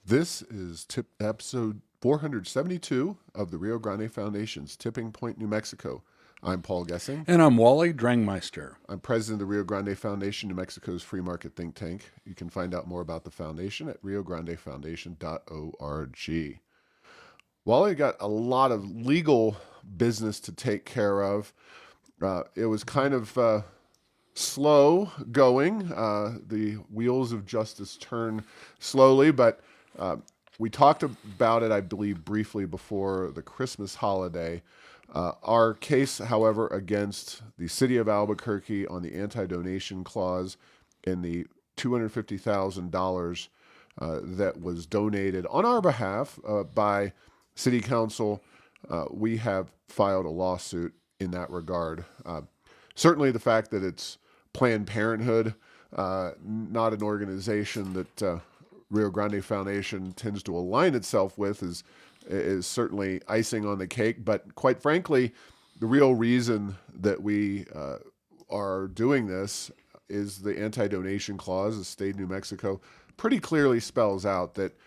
This is episode 472 of the Rio Grande Foundation's Tipping Point, New Mexico. I'm Paul Gessing. And I'm Wally Drangmeister. I'm president of the Rio Grande Foundation, New Mexico's free market think tank. You can find out more about the foundation at riograndefoundation.org. Wally got a lot of legal business to take care of. It was kind of slow going. The wheels of justice turn slowly, but we talked about it, I believe, briefly before the Christmas holiday. Our case, however, against the city of Albuquerque on the anti-donation clause and the $250,000 that was donated on our behalf by city council, we have filed a lawsuit in that regard. Certainly the fact that it's Planned Parenthood, not an organization that Rio Grande Foundation tends to align itself with, is certainly icing on the cake. But quite frankly, the real reason that we are doing this is the anti-donation clause. The state of New Mexico pretty clearly spells out that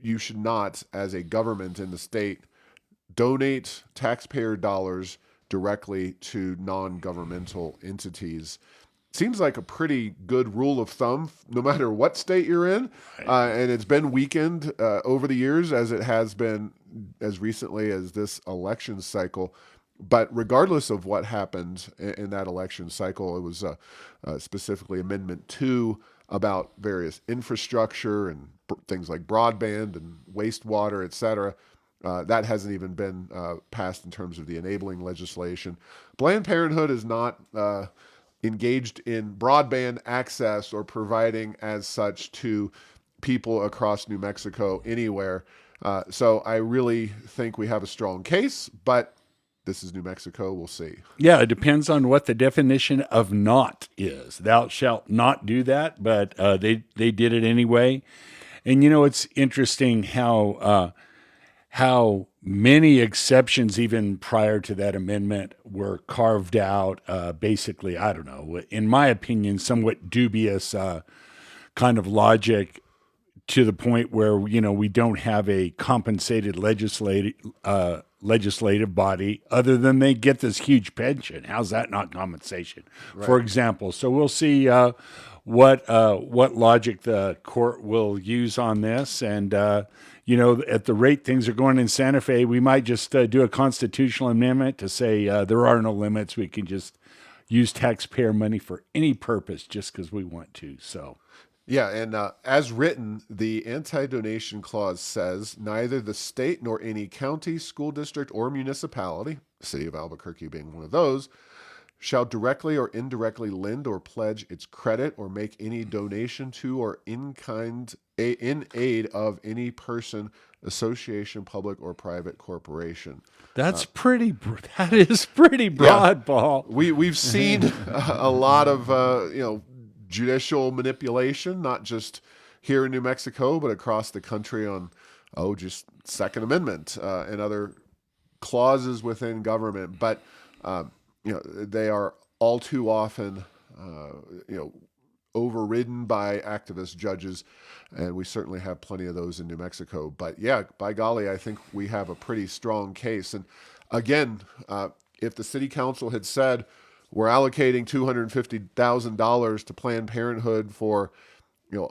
you should not, as a government in the state, donate taxpayer dollars directly to non-governmental entities. Seems like a pretty good rule of thumb, no matter what state you're in. And it's been weakened over the years, as it has been as recently as this election cycle. But regardless of what happened in that election cycle, it was specifically Amendment 2 about various infrastructure and things like broadband and wastewater, et cetera. That hasn't even been passed in terms of the enabling legislation. Planned Parenthood is not engaged in broadband access or providing as such to people across New Mexico anywhere. So I really think we have a strong case, but this is New Mexico. We'll see. Yeah, it depends on what the definition of not is. Thou shalt not do that, but they did it anyway. And it's interesting how many exceptions, even prior to that amendment, were carved out. Basically, I don't know, in my opinion, somewhat dubious kind of logic, to the point where we don't have a compensated legislative body other than they get this huge pension. How's that not compensation, Right. for example? So we'll see what logic the court will use on this. And at the rate things are going in Santa Fe, we might just do a constitutional amendment to say there are no limits. We can just use taxpayer money for any purpose just because we want to. So. Yeah, and as written, the anti-donation clause says neither the state nor any county, school district, or municipality, the city of Albuquerque being one of those, shall directly or indirectly lend or pledge its credit or make any donation to or in aid of any person, association, public, or private corporation. That is pretty broad, yeah. Paul. We've seen a lot of judicial manipulation, not just here in New Mexico, but across the country on, just Second Amendment and other clauses within government. But, they are all too often, overridden by activist judges, and we certainly have plenty of those in New Mexico. But yeah, by golly, I think we have a pretty strong case. And again, if the city council had said, we're allocating $250,000 to Planned Parenthood for,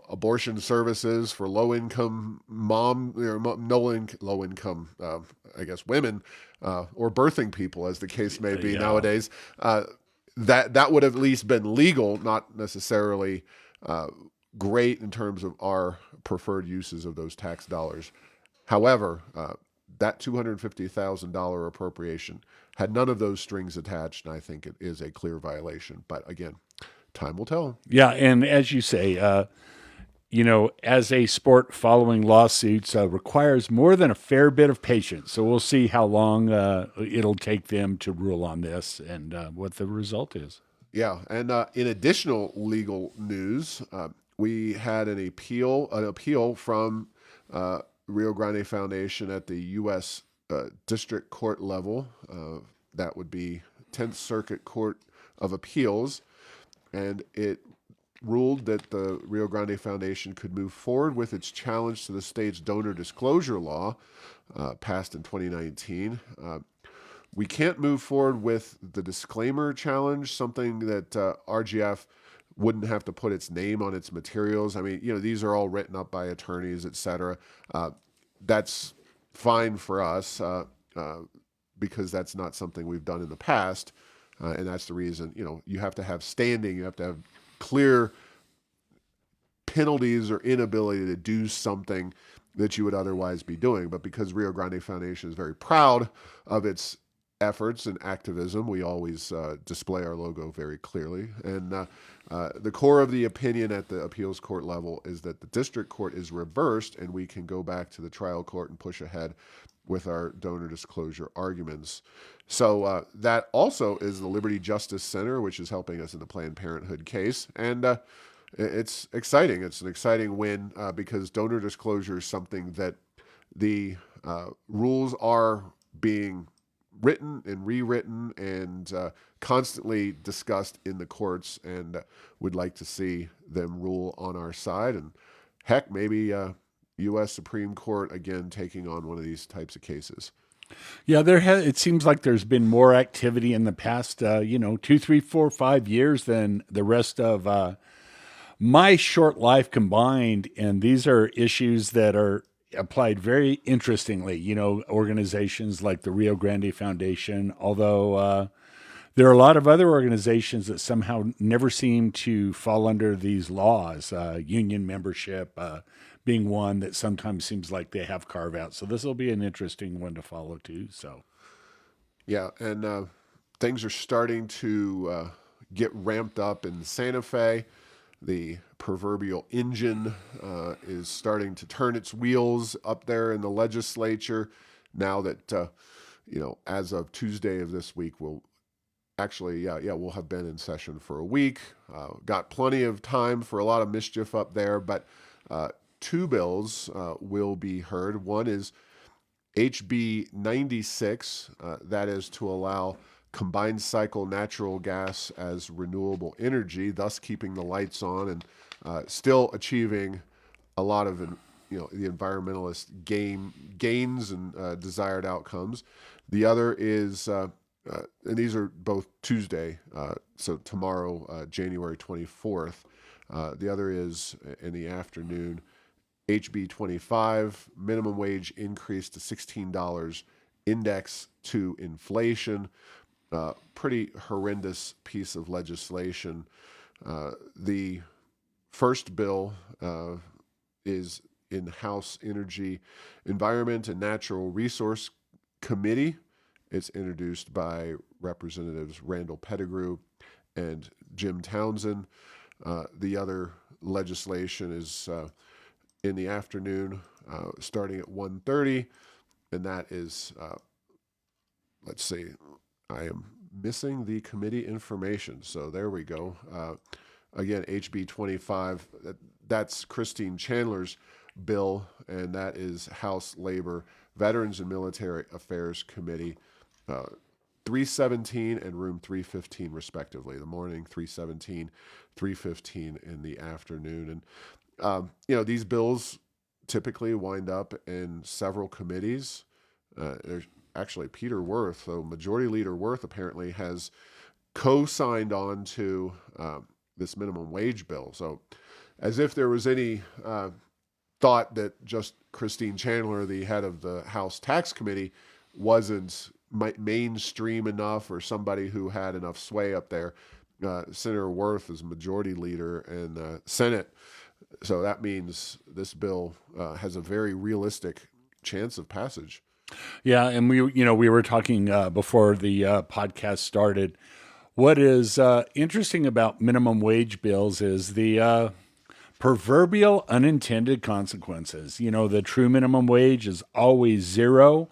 abortion services for low-income low-income, I guess, women or birthing people, as the case may be nowadays. That would have at least been legal, not necessarily great in terms of our preferred uses of those tax dollars. However, that $250,000 appropriation had none of those strings attached, and I think it is a clear violation. But again, time will tell. Yeah, and as you say, as a sport, following lawsuits requires more than a fair bit of patience. So we'll see how long it'll take them to rule on this and what the result is. Yeah, and in additional legal news, we had an appeal from Rio Grande Foundation at the U.S. District Court level. That would be 10th Circuit Court of Appeals, and it ruled that the Rio Grande Foundation could move forward with its challenge to the state's donor disclosure law, passed in 2019. We can't move forward with the disclaimer challenge, something that RGF wouldn't have to put its name on its materials. I mean, these are all written up by attorneys, et cetera. That's fine for us because that's not something we've done in the past. And that's the reason, you have to have standing, you have to have clear penalties or inability to do something that you would otherwise be doing. But because Rio Grande Foundation is very proud of its efforts and activism, we always display our logo very clearly. And the core of the opinion at the appeals court level is that the district court is reversed and we can go back to the trial court and push ahead with our donor disclosure arguments. So that also is the Liberty Justice Center, which is helping us in the Planned Parenthood case. And it's exciting. It's an exciting win because donor disclosure is something that the rules are being written and rewritten and constantly discussed in the courts, and would like to see them rule on our side. And heck, maybe U.S. Supreme Court again taking on one of these types of cases. Yeah, it seems like there's been more activity in the past, 2, 3, 4, 5 years than the rest of my short life combined. And these are issues that are applied very interestingly, organizations like the Rio Grande Foundation, although there are a lot of other organizations that somehow never seem to fall under these laws, union membership being one that sometimes seems like they have carve out. So this will be an interesting one to follow too. So, yeah, and things are starting to get ramped up in Santa Fe. The proverbial engine is starting to turn its wheels up there in the legislature. Now that as of Tuesday of this week, we'll have been in session for a week. Got plenty of time for a lot of mischief up there, but 2 bills will be heard. One is HB 96, that is to allow combined cycle natural gas as renewable energy, thus keeping the lights on and still achieving a lot of the environmentalist gains and desired outcomes. The other is, and these are both Tuesday, so tomorrow, January 24th. The other is in the afternoon, HB 25, minimum wage increase to $16, index to inflation. Pretty horrendous piece of legislation. The first bill is in House Energy, Environment, and Natural Resource Committee. It's introduced by Representatives Randall Pettigrew and Jim Townsend. The other legislation is in the afternoon, starting at 1:30, and that is, let's see, I am missing the committee information. So there we go. Again, HB 25, that's Christine Chandler's bill, and that is House Labor, Veterans and Military Affairs Committee, 317 and room 315 respectively. The morning 317, 315 in the afternoon. And these bills typically wind up in several committees. There's actually Peter Worth, so Majority Leader Worth apparently has co-signed on to this minimum wage bill. So as if there was any thought that just Christine Chandler, the head of the House Tax Committee, wasn't mainstream enough, or somebody who had enough sway up there. Senator Worth is Majority Leader in the Senate. So that means this bill has a very realistic chance of passage. yeah, and we were talking before the podcast started. What is interesting about minimum wage bills is the proverbial unintended consequences. The true minimum wage is always zero.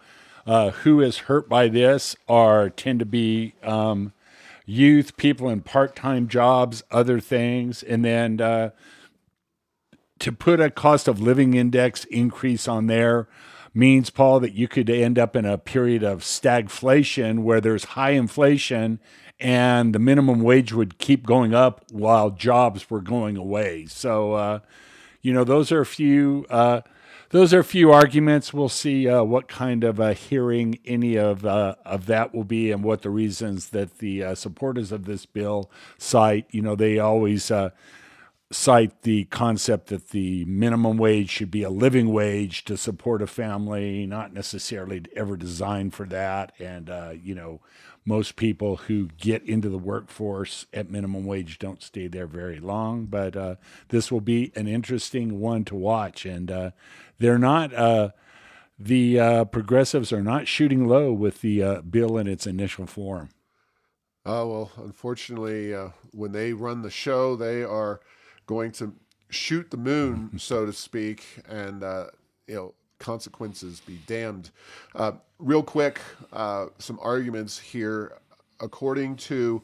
Who is hurt by this tend to be youth, people in part-time jobs, other things, and then to put a cost of living index increase on there means, Paul, that you could end up in a period of stagflation where there's high inflation and the minimum wage would keep going up while jobs were going away. So, those are a few. Those are a few arguments. We'll see what kind of a hearing any of that will be, and what the reasons that the supporters of this bill cite. They always cite the concept that the minimum wage should be a living wage to support a family, not necessarily ever designed for that. And, most people who get into the workforce at minimum wage don't stay there very long. But this will be an interesting one to watch. And they're not, the progressives are not shooting low with the bill in its initial form. Well, unfortunately, when they run the show, they are going to shoot the moon, so to speak, and consequences be damned. Real quick, some arguments here. According to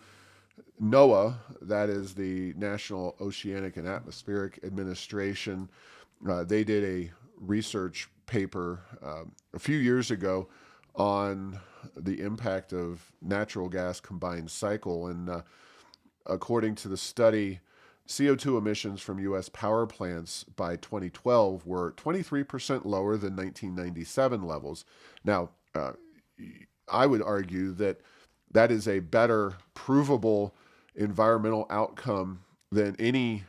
NOAA, that is the National Oceanic and Atmospheric Administration, they did a research paper a few years ago on the impact of natural gas combined cycle. And according to the study, CO2 emissions from U.S. power plants by 2012 were 23% lower than 1997 levels. Now, I would argue that that is a better provable environmental outcome than any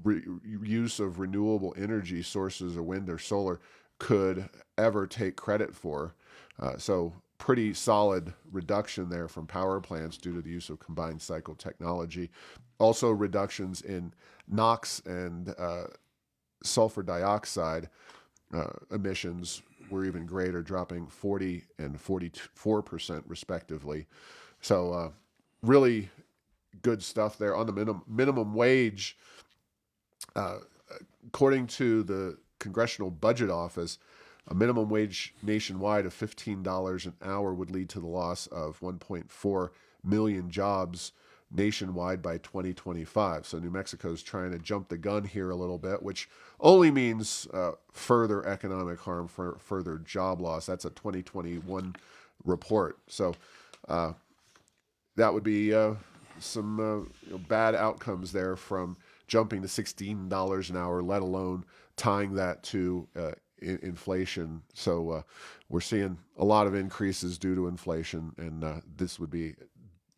use of renewable energy sources of wind or solar could ever take credit for. So pretty solid reduction there from power plants due to the use of combined cycle technology. Also reductions in NOx and sulfur dioxide emissions were even greater, dropping 40 and 44% respectively. So really good stuff there. On the minimum wage, according to the Congressional Budget Office, a minimum wage nationwide of $15 an hour would lead to the loss of 1.4 million jobs nationwide by 2025. So New Mexico's trying to jump the gun here a little bit, which only means further economic harm, for further job loss. That's a 2021 report. So that would be some bad outcomes there from jumping to $16 an hour, let alone tying that to inflation. So we're seeing a lot of increases due to inflation, and this would be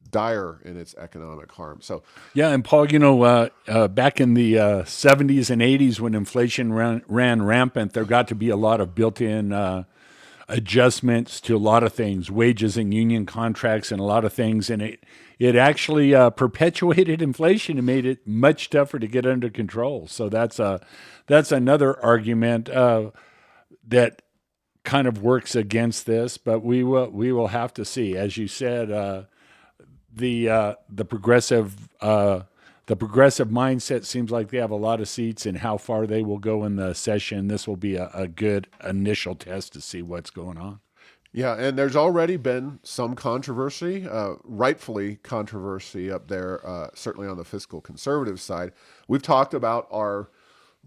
dire in its economic harm. So Yeah, and Paul, back in the 70s and 80s when inflation ran rampant, there got to be a lot of built-in adjustments to a lot of things, wages and union contracts and a lot of things, and it actually perpetuated inflation and made it much tougher to get under control. So that's another argument that kind of works against this, but we will have to see. As you said, the progressive mindset seems like they have a lot of seats, and how far they will go in the session. This will be a good initial test to see what's going on. yeah, and there's already been some controversy, rightfully controversy up there, certainly on the fiscal conservative side. We've talked about our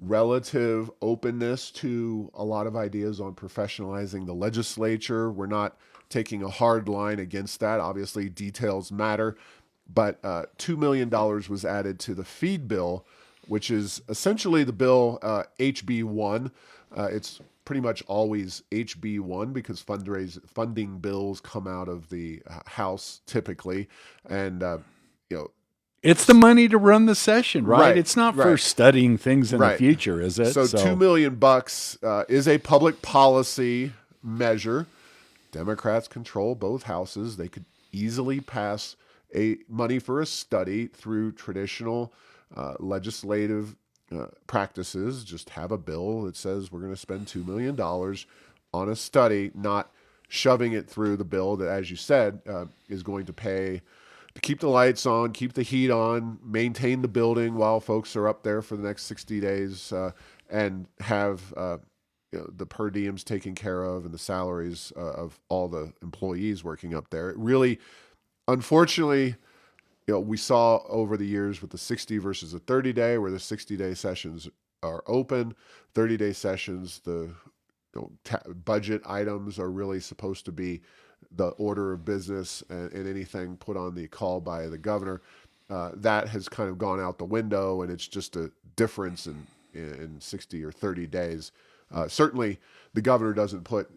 relative openness to a lot of ideas on professionalizing the legislature. We're not taking a hard line against that. Obviously, details matter, but $2 million was added to the feed bill, which is essentially the bill HB1. It's pretty much always HB1 because funding bills come out of the House typically, and It's the money to run the session, right? Right, It's not for right. studying things in the Right. future, is it? So $2 million is a public policy measure. Democrats control both houses. They could easily pass money for a study through traditional legislative practices. Just have a bill that says we're going to spend $2 million on a study, not shoving it through the bill that, as you said, is going to pay to keep the lights on, keep the heat on, maintain the building while folks are up there for the next 60 days, and have the per diems taken care of and the salaries of all the employees working up there. It really, unfortunately, we saw over the years with the 60 versus the 30-day, where the 60-day sessions are open, 30-day sessions, the budget items are really supposed to be the order of business, and anything put on the call by the governor. That has kind of gone out the window, and it's just a difference in 60 or 30 days. Certainly, the governor doesn't put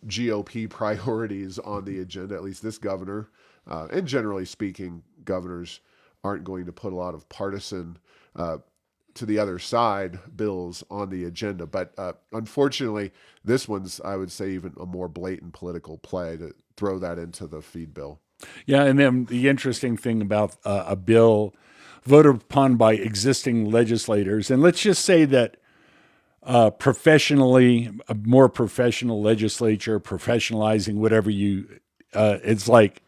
GOP priorities on the agenda. At least this governor, and generally speaking, governors aren't going to put a lot of partisan to the other side bills on the agenda. But unfortunately, this one's, I would say, even a more blatant political play to throw that into the feed bill. Yeah, and then the interesting thing about a bill voted upon by existing legislators, and let's just say that professionally, a more professional legislature, professionalizing whatever it's like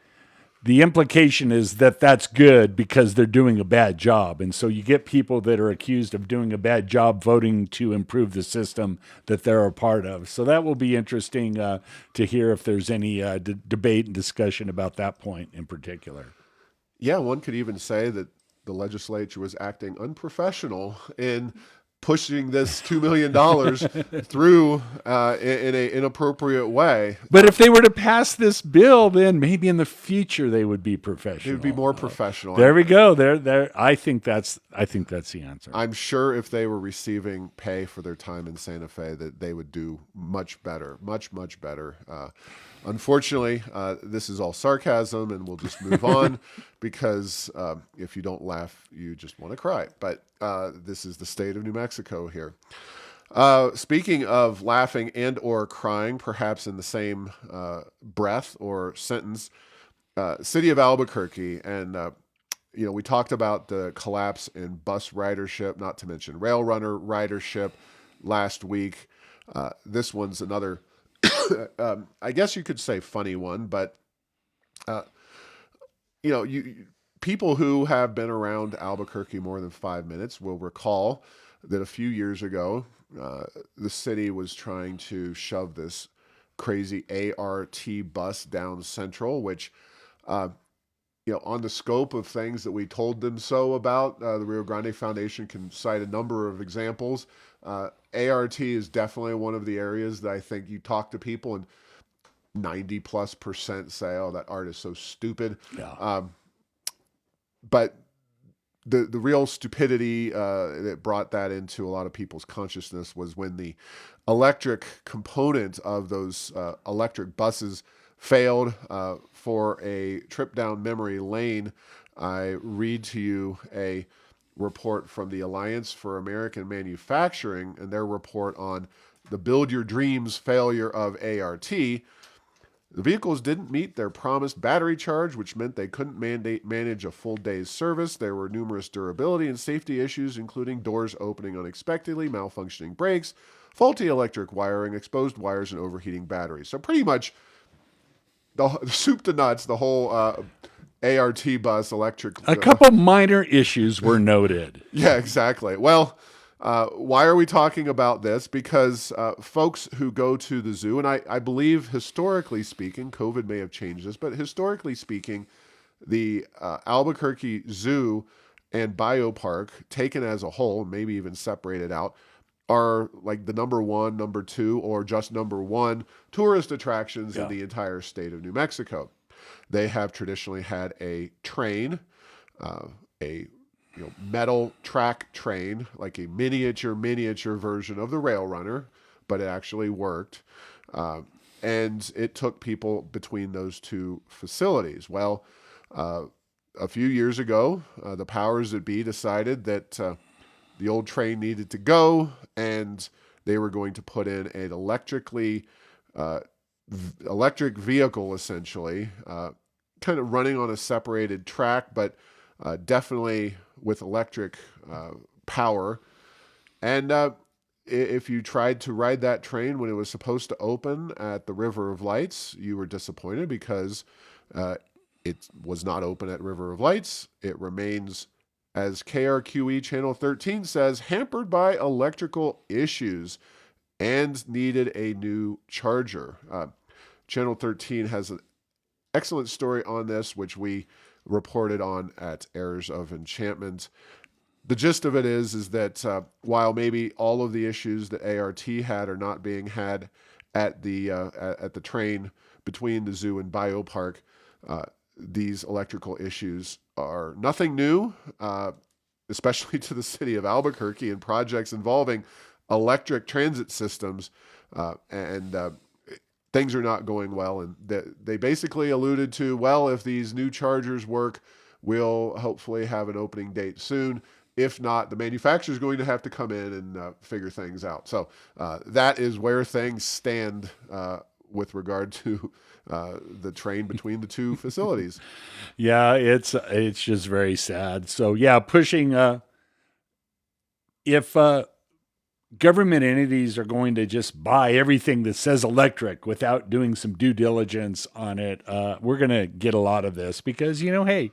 the implication is that that's good because they're doing a bad job. And so you get people that are accused of doing a bad job voting to improve the system that they're a part of. So that will be interesting to hear if there's any debate and discussion about that point in particular. Yeah, one could even say that the legislature was acting unprofessional in pushing this $2 million through in an inappropriate way. But if they were to pass this bill, then maybe in the future they would be professional. It would be more professional. There we go. There. I think that's the answer. I'm sure if they were receiving pay for their time in Santa Fe, that they would do much better, much better. Unfortunately, this is all sarcasm, and we'll just move on because if you don't laugh, you just want to cry. But this is the state of New Mexico here. Speaking of laughing and or crying, perhaps in the same breath or sentence, city of Albuquerque, and we talked about the collapse in bus ridership, not to mention rail runner ridership last week. This one's another, I guess you could say funny one, but people who have been around Albuquerque more than 5 minutes will recall that a few years ago, the city was trying to shove this crazy ART bus down Central, which, on the scope of things that we told them so about, the Rio Grande Foundation can cite a number of examples. ART is definitely one of the areas that I think you talk to people and 90+% say, "Oh, that art is so stupid." Yeah. But the real stupidity that brought that into a lot of people's consciousness was when the electric component of those electric buses failed for a trip down memory lane. I read to you a report from the Alliance for American Manufacturing and their report on the Build Your Dreams failure of ART. The vehicles didn't meet their promised battery charge, which meant they couldn't manage a full day's service. There were numerous durability and safety issues, including doors opening unexpectedly, malfunctioning brakes, faulty electric wiring, exposed wires, and overheating batteries. So pretty much the soup to nuts, the whole ART bus electric. A couple minor issues were noted. Yeah, exactly. Well, why are we talking about this? Because folks who go to the zoo, and I believe historically speaking, COVID may have changed this, but historically speaking, the Albuquerque Zoo and Biopark, taken as a whole, maybe even separated out, are like the number one, number two, or just number one tourist attractions in the entire state of New Mexico. They have traditionally had a train, a metal track train, like a miniature version of the rail runner, but it actually worked. And it took people between those two facilities. Well, a few years ago, the powers that be decided that the old train needed to go, and they were going to put in an electric vehicle, essentially, kind of running on a separated track, but definitely with electric power. And if you tried to ride that train when it was supposed to open at the River of Lights, you were disappointed because it was not open at River of Lights. It remains, as KRQE Channel 13 says, hampered by electrical issues and needed a new charger. Channel 13 has an excellent story on this, which we reported on at Errors of Enchantment. the gist of it is that while maybe all of the issues that ART had are not being had at the train between the zoo and biopark, these electrical issues are nothing new, especially to the city of Albuquerque, and projects involving electric transit systems, and things are not going well. And they basically alluded to, well, if these new chargers work, we'll hopefully have an opening date soon. If not, the manufacturer is going to have to come in and figure things out. So that is where things stand with regard to the train between the two facilities. Yeah, it's just very sad. So yeah, pushing if government entities are going to just buy everything that says electric without doing some due diligence on it, we're going to get a lot of this because, hey,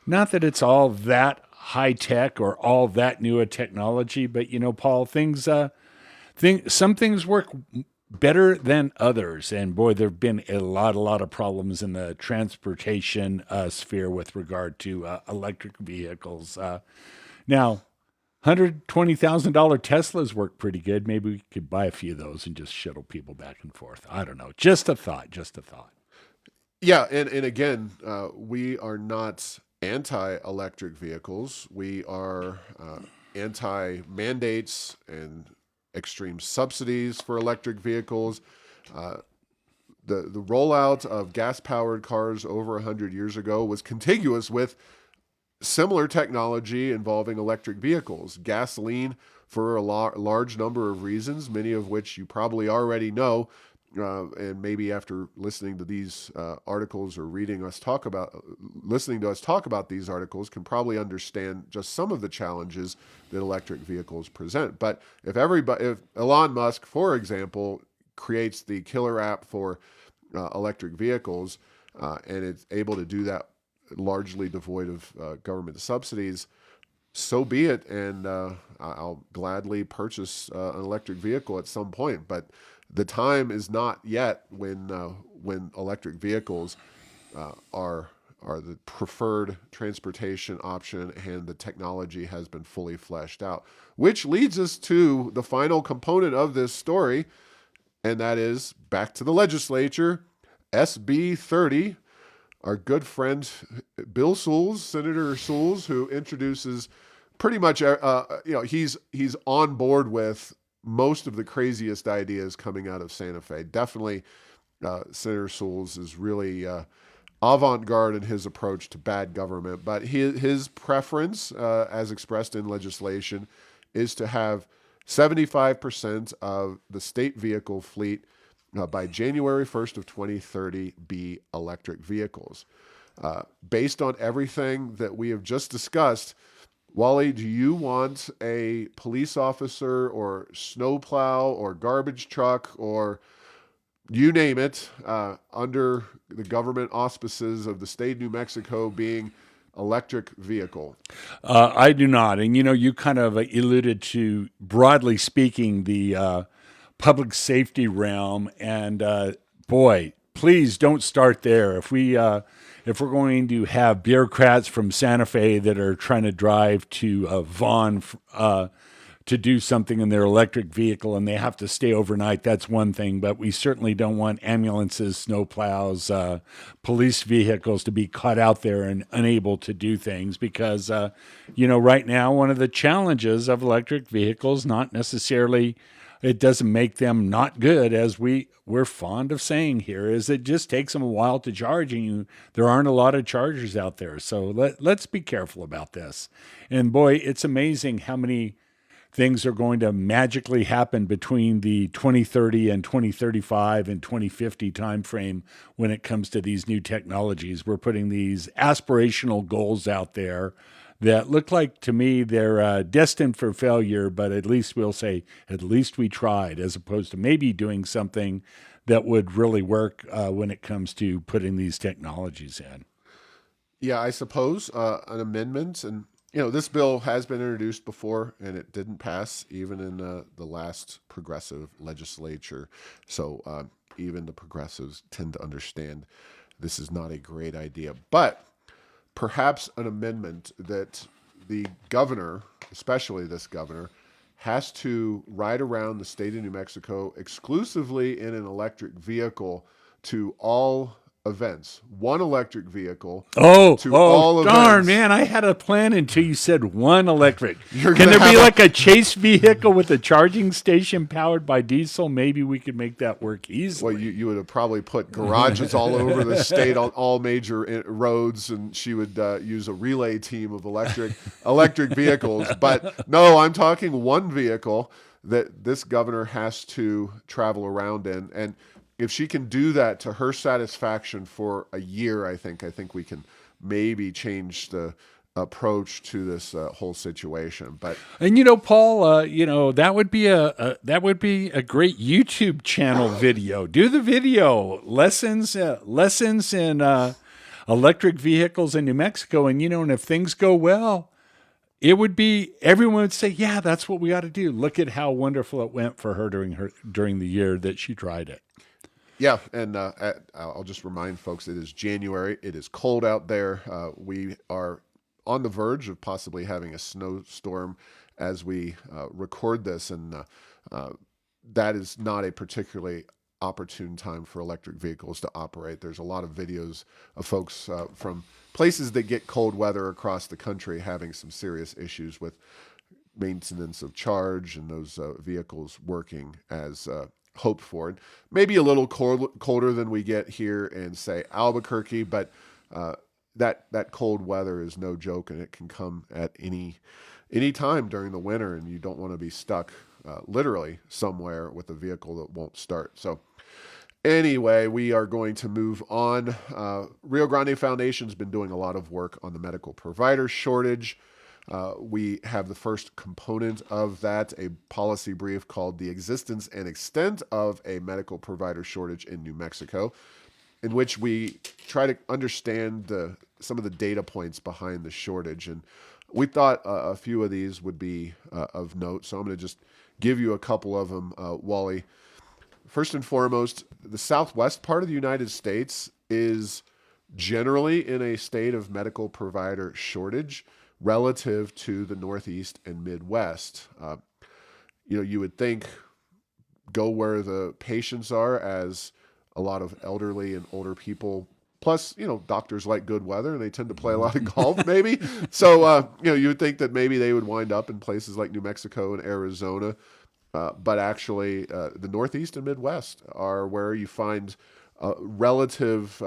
not that it's all that high tech or all that new a technology, but, Paul, some things work better than others. And boy, there have been a lot of problems in the transportation sphere with regard to electric vehicles. Now, $120,000 Teslas work pretty good. Maybe we could buy a few of those and just shuttle people back and forth. I don't know. Just a thought. Just a thought. Yeah, and again, we are not anti-electric vehicles. We are anti-mandates and extreme subsidies for electric vehicles. The rollout of gas-powered cars over 100 years ago was contiguous with similar technology involving electric vehicles. Gasoline, for a large number of reasons, many of which you probably already know, and maybe after listening to these articles or listening to us talk about these articles, can probably understand just some of the challenges that electric vehicles present. But if Elon Musk, for example, creates the killer app for electric vehicles, and it's able to do that largely devoid of government subsidies, so be it, and I'll gladly purchase an electric vehicle at some point. But the time is not yet when electric vehicles are the preferred transportation option, and the technology has been fully fleshed out. Which leads us to the final component of this story, and that is back to the legislature, SB 30. Our good friend Bill Sewells, Senator Sewells, who introduces pretty much, he's on board with most of the craziest ideas coming out of Santa Fe. Definitely, Senator Sewells is really avant-garde in his approach to bad government. But his preference, as expressed in legislation, is to have 75% of the state vehicle fleet by January 1st of 2030 be electric vehicles. Based on everything that we have just discussed, Wally, do you want a police officer or snowplow or garbage truck or you name it under the government auspices of the state of New Mexico being electric vehicle? I do not. And, you kind of alluded to, broadly speaking, the public safety realm. And boy, please don't start there. If we're going to have bureaucrats from Santa Fe that are trying to drive to Vaughn to do something in their electric vehicle and they have to stay overnight, that's one thing. But we certainly don't want ambulances, snowplows, police vehicles to be caught out there and unable to do things because, right now, one of the challenges of electric vehicles, not necessarily, it doesn't make them not good, as we're fond of saying here, is it just takes them a while to charge, and there aren't a lot of chargers out there. So let's be careful about this. And boy, it's amazing how many things are going to magically happen between the 2030 and 2035 and 2050 timeframe when it comes to these new technologies. We're putting these aspirational goals out there that look like, to me, they're destined for failure, but at least we'll say, at least we tried, as opposed to maybe doing something that would really work when it comes to putting these technologies in. Yeah, I suppose an amendment, and this bill has been introduced before, and it didn't pass even in the last progressive legislature. So even the progressives tend to understand this is not a great idea. But perhaps an amendment that the governor, especially this governor, has to ride around the state of New Mexico exclusively in an electric vehicle to all events. One electric vehicle to all Darn, events. man! I had a plan until you said one electric. You're Can gonna there be have like a chase vehicle with a charging station powered by diesel? Maybe we could make that work easily. Well, you would have probably put garages all over the state on all major roads, and she would use a relay team of electric vehicles. But no, I'm talking one vehicle that this governor has to travel around in, and if she can do that to her satisfaction for a year, I think we can maybe change the approach to this whole situation. But And Paul, that would be a great YouTube channel video. Do the video lessons in electric vehicles in New Mexico, and if things go well, it would be everyone would say, yeah, that's what we ought to do. Look at how wonderful it went for her during the year that she tried it. yeah, and I'll just remind folks, it is January. It is cold out there. We are on the verge of possibly having a snowstorm as we record this, and that is not a particularly opportune time for electric vehicles to operate. There's a lot of videos of folks from places that get cold weather across the country having some serious issues with maintenance of charge and those vehicles working as hoped for. And maybe a little colder than we get here in, say, Albuquerque, but that cold weather is no joke, and it can come at any time during the winter, and you don't want to be stuck literally somewhere with a vehicle that won't start. So anyway, we are going to move on. Rio Grande Foundation's been doing a lot of work on the medical provider shortage. We have the first component of that, a policy brief called The Existence and Extent of a Medical Provider Shortage in New Mexico, in which we try to understand some of the data points behind the shortage. And we thought a few of these would be of note, so I'm going to just give you a couple of them, Wally. First and foremost, the southwest part of the United States is generally in a state of medical provider shortage relative to the Northeast and Midwest. You would think go where the patients are, as a lot of elderly and older people, plus, doctors like good weather and they tend to play a lot of golf maybe. So, you would think that maybe they would wind up in places like New Mexico and Arizona. But actually, the Northeast and Midwest are where you find a relative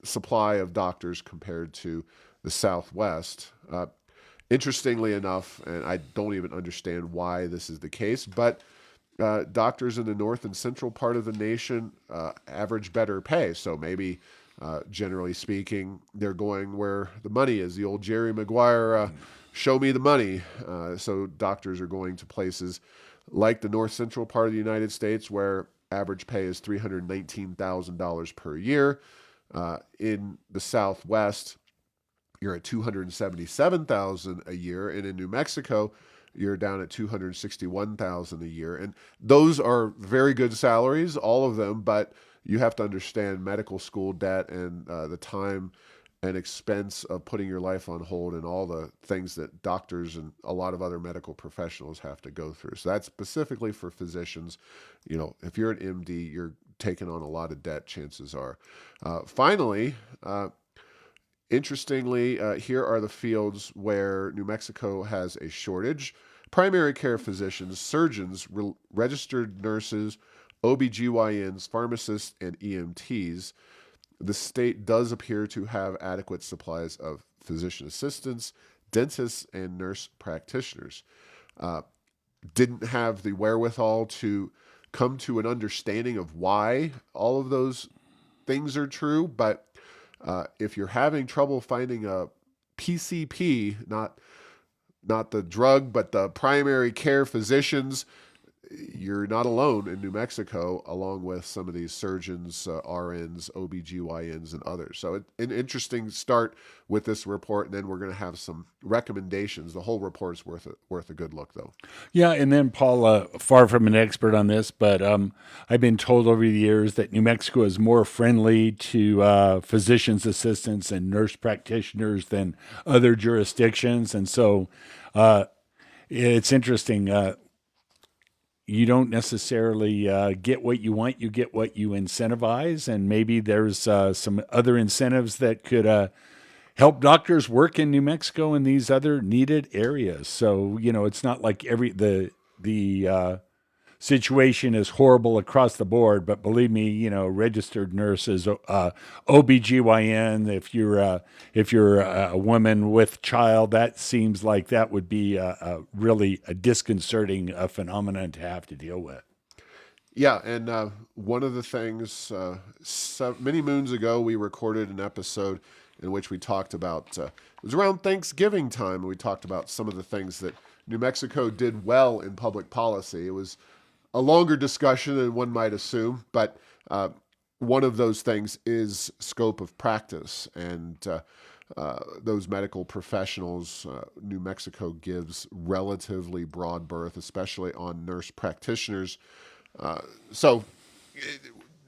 supply of doctors compared to the Southwest. Interestingly enough, and I don't even understand why this is the case, but doctors in the north and central part of the nation average better pay. So maybe, generally speaking, they're going where the money is. The old Jerry Maguire, show me the money. So doctors are going to places like the north central part of the United States, where average pay is $319,000 per year. In the Southwest, you're at $277,000 a year, and in New Mexico, you're down at $261,000 a year. And those are very good salaries, all of them, but you have to understand medical school debt and the time and expense of putting your life on hold and all the things that doctors and a lot of other medical professionals have to go through. So that's specifically for physicians. If you're an MD, you're taking on a lot of debt, chances are. Finally, interestingly, here are the fields where New Mexico has a shortage: primary care physicians, surgeons, registered nurses, OBGYNs, pharmacists, and EMTs. The state does appear to have adequate supplies of physician assistants, dentists, and nurse practitioners. Didn't have the wherewithal to come to an understanding of why all of those things are true, but if you're having trouble finding a PCP, not the drug, but the primary care physicians, you're not alone in New Mexico, along with some of these surgeons, RNs, OBGYNs, and others. So an interesting start with this report, and then we're going to have some recommendations. The whole report's worth a good look, though. Yeah, and then Paul, far from an expert on this, but I've been told over the years that New Mexico is more friendly to physicians' assistants and nurse practitioners than other jurisdictions, and so it's interesting. You don't necessarily get what you want; you get what you incentivize, and maybe there's some other incentives that could help doctors work in New Mexico and these other needed areas. So it's not like the situation is horrible across the board, but believe me, registered nurses, OBGYN, if you're a woman with child, that seems like that would be really a disconcerting phenomenon to have to deal with. Yeah, and one of the things, many moons ago, we recorded an episode in which we talked about, it was around Thanksgiving time, and we talked about some of the things that New Mexico did well in public policy. It was a longer discussion than one might assume, but one of those things is scope of practice. And those medical professionals, New Mexico gives relatively broad berth, especially on nurse practitioners. So it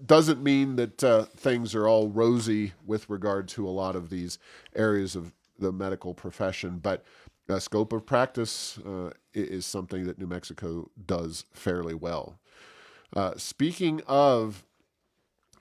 doesn't mean that things are all rosy with regard to a lot of these areas of the medical profession, but scope of practice is something that New Mexico does fairly well. Speaking of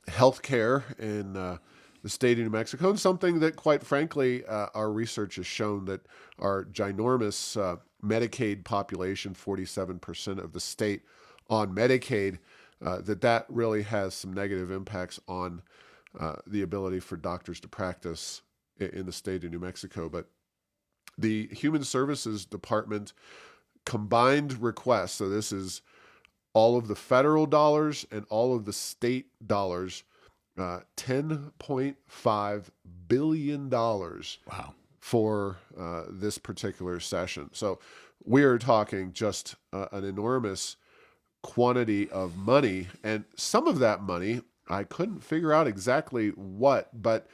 healthcare in the state of New Mexico, and something that, quite frankly, our research has shown that our ginormous Medicaid population, 47% of the state on Medicaid, that really has some negative impacts on the ability for doctors to practice in the state of New Mexico. But the Human Services Department combined requests, so this is all of the federal dollars and all of the state dollars, $10.5 billion Wow. for this particular session. So we are talking just an enormous quantity of money. And some of that money, I couldn't figure out exactly what, but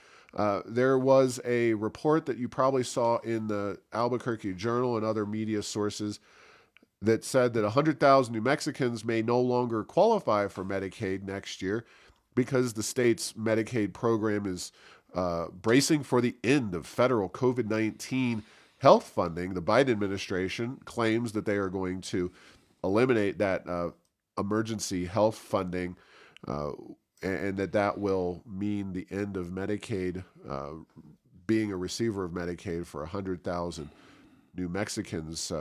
there was a report that you probably saw in the Albuquerque Journal and other media sources that said that 100,000 New Mexicans may no longer qualify for Medicaid next year because the state's Medicaid program is bracing for the end of federal COVID-19 health funding. The Biden administration claims that they are going to eliminate that emergency health funding, and that will mean the end of Medicaid, being a receiver of Medicaid for 100,000 New Mexicans.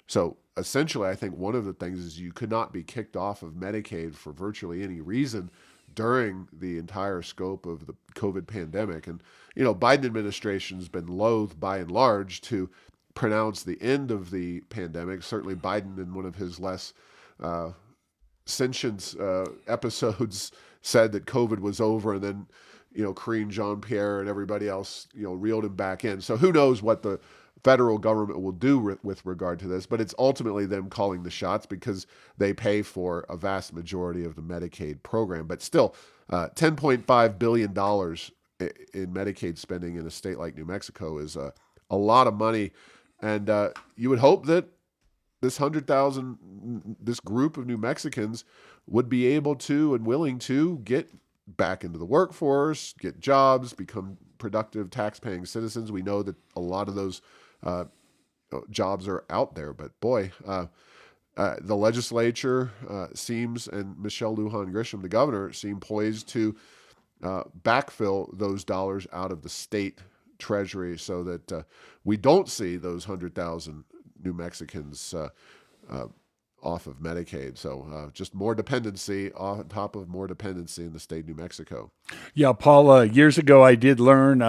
So essentially, I think one of the things is you could not be kicked off of Medicaid for virtually any reason during the entire scope of the COVID pandemic. And, Biden administration's been loath by and large to pronounce the end of the pandemic. Certainly Biden, in one of his less sentient episodes, said that COVID was over, and then, Karine Jean-Pierre and everybody else, reeled him back in. So who knows what the federal government will do with regard to this, but it's ultimately them calling the shots because they pay for a vast majority of the Medicaid program. But still, $10.5 billion in Medicaid spending in a state like New Mexico is a lot of money. And you would hope that this 100,000, this group of New Mexicans would be able to and willing to get back into the workforce, get jobs, become productive tax-paying citizens. We know that a lot of those jobs are out there, but boy, the legislature seems, and Michelle Lujan Grisham, the governor, seem poised to backfill those dollars out of the state treasury so that we don't see those 100,000 New Mexicans off of Medicaid. So just more dependency on top of more dependency in the state of New Mexico. Yeah, Paul, years ago I did learn,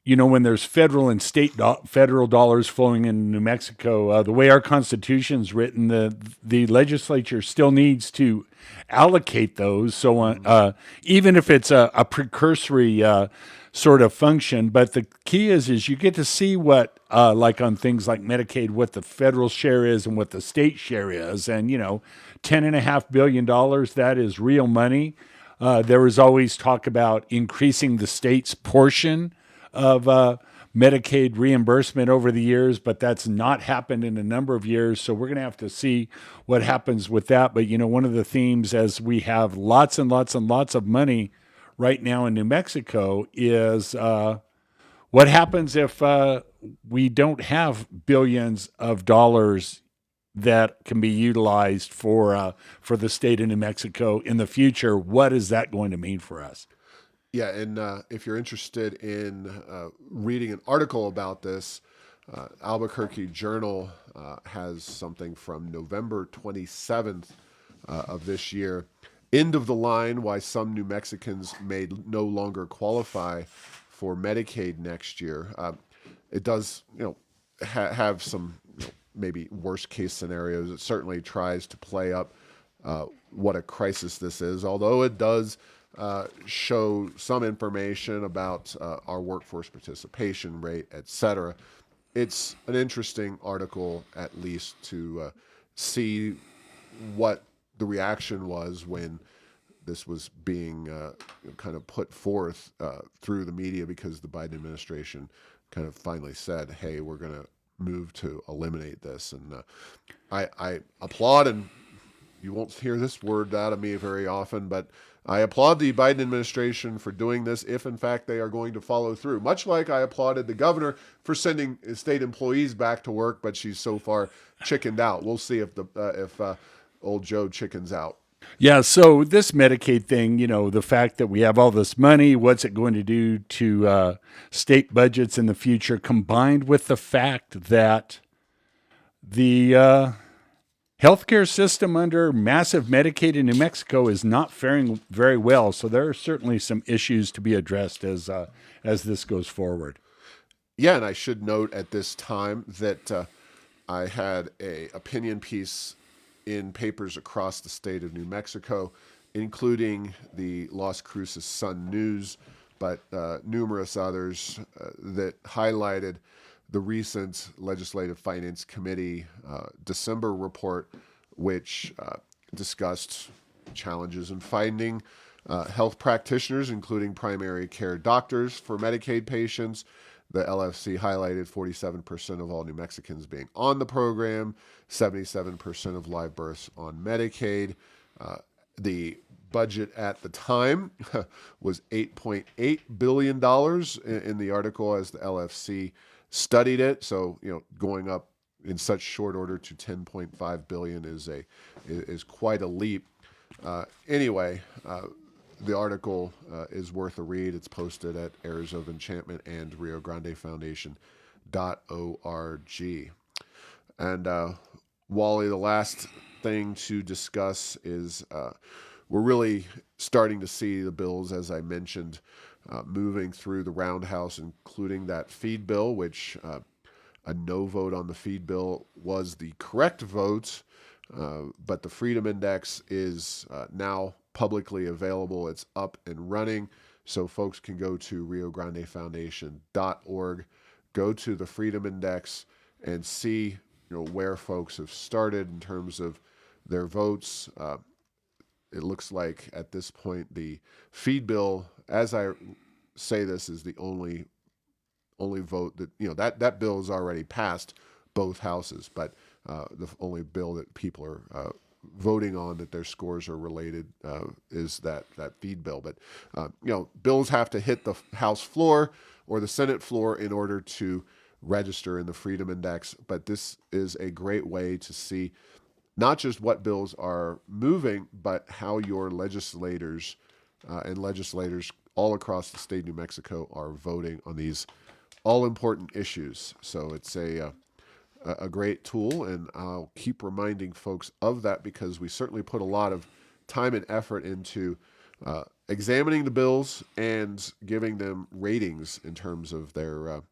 when there's federal and state federal dollars flowing in New Mexico, the way our Constitution's written, the legislature still needs to allocate those. So even if it's a precursory sort of function, but the key is you get to see what like on things like Medicaid, what the federal share is and what the state share is. And, $10.5 billion, that is real money. There was always talk about increasing the state's portion of Medicaid reimbursement over the years, but that's not happened in a number of years. So we're going to have to see what happens with that. But, one of the themes, as we have lots and lots and lots of money right now in New Mexico, is what happens if we don't have billions of dollars that can be utilized for the state of New Mexico in the future? What is that going to mean for us? Yeah, and if you're interested in reading an article about this, Albuquerque Journal has something from November 27th of this year. End of the line: why some New Mexicans may no longer qualify for Medicaid next year. It does, have some maybe worst case scenarios. It certainly tries to play up what a crisis this is, although it does show some information about our workforce participation rate, et cetera. It's an interesting article, at least, to see what the reaction was when this was being kind of put forth through the media, because the Biden administration kind of finally said, hey, we're going to move to eliminate this. And I applaud, and you won't hear this word out of me very often, but I applaud the Biden administration for doing this if, in fact, they are going to follow through. Much like I applauded the governor for sending state employees back to work, but she's so far chickened out. We'll see if old Joe chickens out. Yeah, so this Medicaid thing, the fact that we have all this money, what's it going to do to state budgets in the future, combined with the fact that the healthcare system under massive Medicaid in New Mexico is not faring very well. So there are certainly some issues to be addressed as this goes forward. Yeah, and I should note at this time that I had a opinion piece in papers across the state of New Mexico, including the Las Cruces Sun News, but numerous others that highlighted the recent Legislative Finance Committee December report, which discussed challenges in finding health practitioners, including primary care doctors for Medicaid patients. The LFC highlighted 47% of all New Mexicans being on the program, 77% of live births on Medicaid. The budget at the time was $8.8 billion in the article as the LFC studied it. So, going up in such short order to 10.5 billion is quite a leap. Anyway, the article is worth a read. It's posted at Heirs of Enchantment and Rio Grande Foundation.org. And Wally, the last thing to discuss is we're really starting to see the bills, as I mentioned, moving through the roundhouse, including that feed bill, which a no vote on the feed bill was the correct vote, but the Freedom Index is now publicly available. It's up and running, so folks can go to riograndefoundation.org, go to the Freedom Index, and see where folks have started in terms of their votes. It looks like at this point the feed bill, as I say this, is the only vote that that bill is already passed both houses, but the only bill that people are voting on that their scores are related is that feed bill. But bills have to hit the House floor or the Senate floor in order to register in the Freedom Index. But this is a great way to see not just what bills are moving, but how your legislators and legislators all across the state of New Mexico are voting on these all-important issues. So it's a great tool, and I'll keep reminding folks of that because we certainly put a lot of time and effort into examining the bills and giving them ratings in terms of their,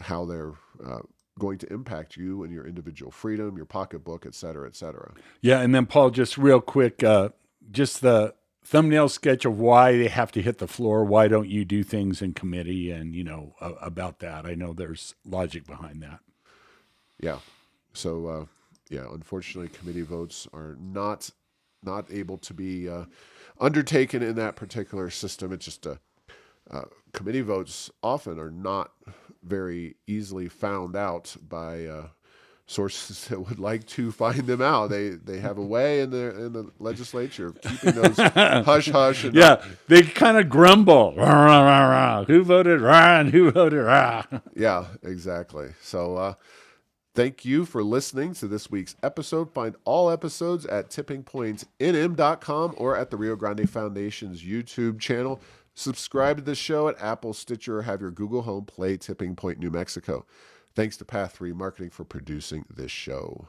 how they're going to impact you and your individual freedom, your pocketbook, et cetera, et cetera. Yeah, and then Paul, just real quick, just the thumbnail sketch of why they have to hit the floor. Why don't you do things in committee? And, about that. I know there's logic behind that. Yeah. So, unfortunately, committee votes are not able to be undertaken in that particular system. It's just committee votes often are not very easily found out by sources that would like to find them out. They have a way in the legislature of keeping those hush hush and Yeah, they kind of grumble. Rah, rah, rah, rah. Who voted rah and who voted rah? yeah, exactly. So thank you for listening to this week's episode. Find all episodes at tippingpointsnm.com or at the Rio Grande Foundation's YouTube channel. Subscribe to the show at Apple, Stitcher, or have your Google Home play Tipping Point New Mexico. Thanks to Path 3 Marketing for producing this show.